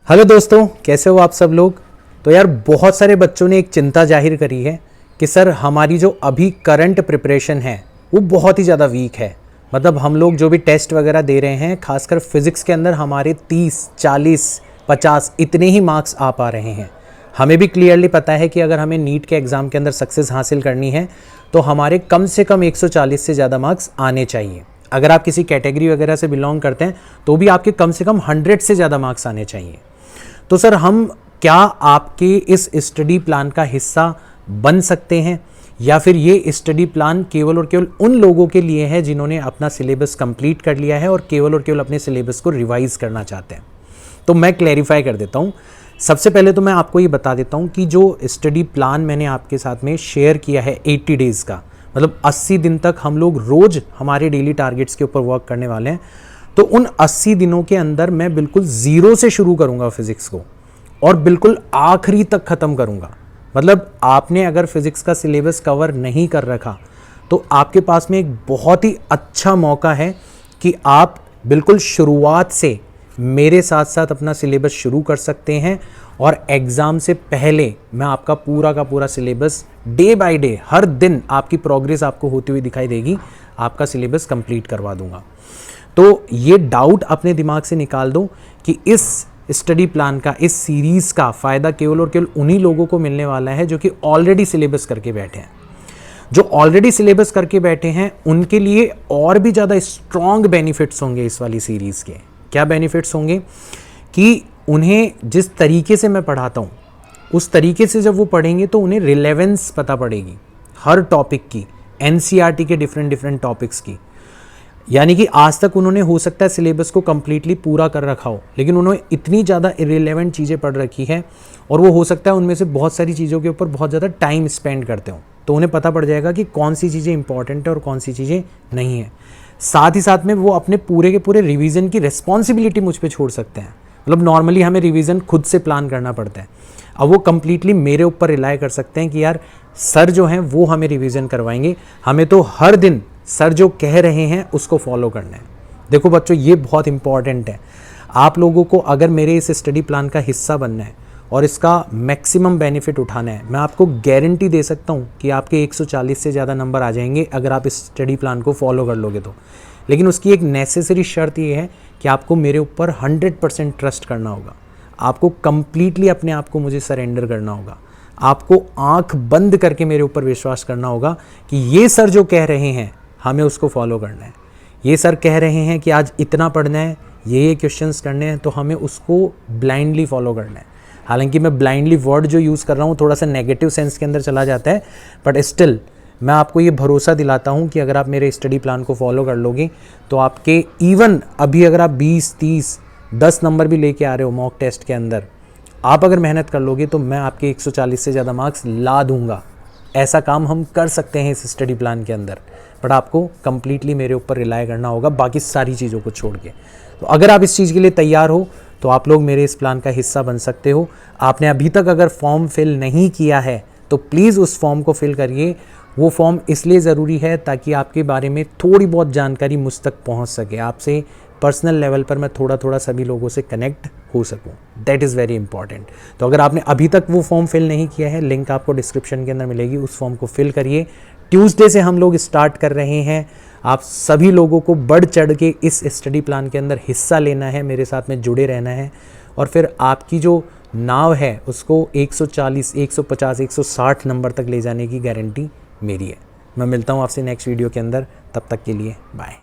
Hello दोस्तों, कैसे हो आप सब लोग। तो यार बहुत सारे बच्चों ने एक चिंता जाहिर करी है कि सर हमारी जो अभी करंट प्रिपरेशन है वो बहुत ही ज़्यादा वीक है। मतलब हम लोग जो भी टेस्ट वगैरह दे रहे हैं, खासकर फिज़िक्स के अंदर हमारे 30, 40, 50 इतने ही मार्क्स आ पा रहे हैं। हमें भी क्लियरली पता है कि अगर हमें नीट के एग्ज़ाम के अंदर सक्सेस हासिल करनी है तो हमारे कम से कम 140 से ज़्यादा मार्क्स आने चाहिए। अगर आप किसी कैटेगरी वगैरह से बिलोंग करते हैं तो भी आपके कम से कम 100 से ज़्यादा मार्क्स आने चाहिए। तो सर हम क्या आपके इस स्टडी प्लान का हिस्सा बन सकते हैं, या फिर ये स्टडी प्लान केवल और केवल उन लोगों के लिए है जिन्होंने अपना सिलेबस कंप्लीट कर लिया है और केवल और केवल अपने सिलेबस को रिवाइज करना चाहते हैं। तो मैं क्लैरिफाई कर देता हूँ। सबसे पहले तो मैं आपको ये बता देता हूँ कि जो स्टडी प्लान मैंने आपके साथ में शेयर किया है 80 डेज़ का, मतलब 80 दिन तक हम लोग रोज़ हमारे डेली टारगेट्स के ऊपर वर्क करने वाले हैं। तो उन 80 दिनों के अंदर मैं बिल्कुल ज़ीरो से शुरू करूंगा फिज़िक्स को और बिल्कुल आखिरी तक ख़त्म करूंगा। मतलब आपने अगर फिज़िक्स का सिलेबस कवर नहीं कर रखा तो आपके पास में एक बहुत ही अच्छा मौका है कि आप बिल्कुल शुरुआत से मेरे साथ साथ अपना सिलेबस शुरू कर सकते हैं और एग्ज़ाम से पहले मैं आपका पूरा का पूरा सिलेबस डे बाय डे, हर दिन आपकी प्रोग्रेस आपको होती हुई दिखाई देगी, आपका सिलेबस कंप्लीट करवा दूंगा। तो ये डाउट अपने दिमाग से निकाल दो कि इस स्टडी प्लान का, इस सीरीज़ का फ़ायदा केवल और केवल उन्हीं लोगों को मिलने वाला है जो कि ऑलरेडी सिलेबस करके बैठे हैं। जो ऑलरेडी सिलेबस करके बैठे हैं उनके लिए और भी ज़्यादा स्ट्रॉन्ग बेनिफिट्स होंगे इस वाली सीरीज़ के। क्या बेनिफिट्स होंगे कि उन्हें जिस तरीके से मैं पढ़ाता हूँ उस तरीके से जब वो पढ़ेंगे तो उन्हें रिलेवेंस पता पड़ेगी हर टॉपिक की, एनसीईआरटी के डिफरेंट टॉपिक्स की। यानी कि आज तक उन्होंने हो सकता है सिलेबस को कम्प्लीटली पूरा कर रखा हो, लेकिन उन्होंने इतनी ज़्यादा इरेलेवेंट चीज़ें पढ़ रखी है और वो हो सकता है उनमें से बहुत सारी चीज़ों के ऊपर बहुत ज़्यादा टाइम स्पेंड करते हो, तो उन्हें पता पड़ जाएगा कि कौन सी चीज़ें इंपॉर्टेंट है और कौन सी चीज़ें नहीं है। साथ ही साथ में वो अपने पूरे के पूरे रिवीजन की रिस्पॉन्सिबिलिटी मुझ पर छोड़ सकते हैं। मतलब नॉर्मली हमें रिवीजन खुद से प्लान करना पड़ता है, अब वो कम्प्लीटली मेरे ऊपर रिलाई कर सकते हैं कि यार सर जो हैं वो हमें रिवीजन करवाएंगे, हमें तो हर दिन सर जो कह रहे हैं उसको फॉलो करना है। देखो बच्चों, ये बहुत इंपॉर्टेंट है। आप लोगों को अगर मेरे इस स्टडी प्लान का हिस्सा बनना है और इसका मैक्सिमम बेनिफिट उठाना है, मैं आपको गारंटी दे सकता हूँ कि आपके 140 से ज़्यादा नंबर आ जाएंगे अगर आप इस स्टडी प्लान को फॉलो कर लोगे तो। लेकिन उसकी एक नेसेसरी शर्त ये है कि आपको मेरे ऊपर 100% ट्रस्ट करना होगा। आपको कंप्लीटली अपने आप को मुझे सरेंडर करना होगा। आपको आँख बंद करके मेरे ऊपर विश्वास करना होगा कि ये सर जो कह रहे हैं हमें उसको फॉलो करना है। ये सर कह रहे हैं कि आज इतना पढ़ना है, ये क्वेश्चंस करने हैं, तो हमें उसको ब्लाइंडली फॉलो करना है। हालांकि मैं ब्लाइंडली वर्ड जो यूज़ कर रहा हूँ थोड़ा सा नेगेटिव सेंस के अंदर चला जाता है, बट स्टिल मैं आपको ये भरोसा दिलाता हूँ कि अगर आप मेरे स्टडी प्लान को फॉलो कर लोगे तो आपके इवन अभी अगर आप 20, 30, 10 नंबर भी लेके आ रहे हो मॉक टेस्ट के अंदर, आप अगर मेहनत कर लोगे तो मैं आपके 140 से ज़्यादा मार्क्स ला दूँगा। ऐसा काम हम कर सकते हैं इस स्टडी प्लान के अंदर, बट आपको कंप्लीटली मेरे ऊपर रिलाई करना होगा बाकी सारी चीज़ों को छोड़ के। तो अगर आप इस चीज़ के लिए तैयार हो तो आप लोग मेरे इस प्लान का हिस्सा बन सकते हो। आपने अभी तक अगर फॉर्म फिल नहीं किया है तो प्लीज़ उस फॉर्म को फिल करिए। वो फॉर्म इसलिए ज़रूरी है ताकि आपके बारे में थोड़ी बहुत जानकारी मुझ तक पहुँच सके, आपसे पर्सनल लेवल पर मैं थोड़ा थोड़ा सभी लोगों से कनेक्ट हो सकूं। That is very important. तो अगर आपने अभी तक वो फॉर्म फिल नहीं किया है, लिंक आपको डिस्क्रिप्शन के अंदर मिलेगी, उस फॉर्म को फिल करिए। ट्यूसडे से हम लोग स्टार्ट कर रहे हैं। आप सभी लोगों को बढ़ चढ़ के इस स्टडी प्लान के अंदर हिस्सा लेना है, मेरे साथ में जुड़े रहना है और फिर आपकी जो नाव है उसको 140, 150, 160 नंबर तक ले जाने की गारंटी मेरी है। मैं मिलता हूँ आपसे नेक्स्ट वीडियो के अंदर, तब तक के लिए बाय।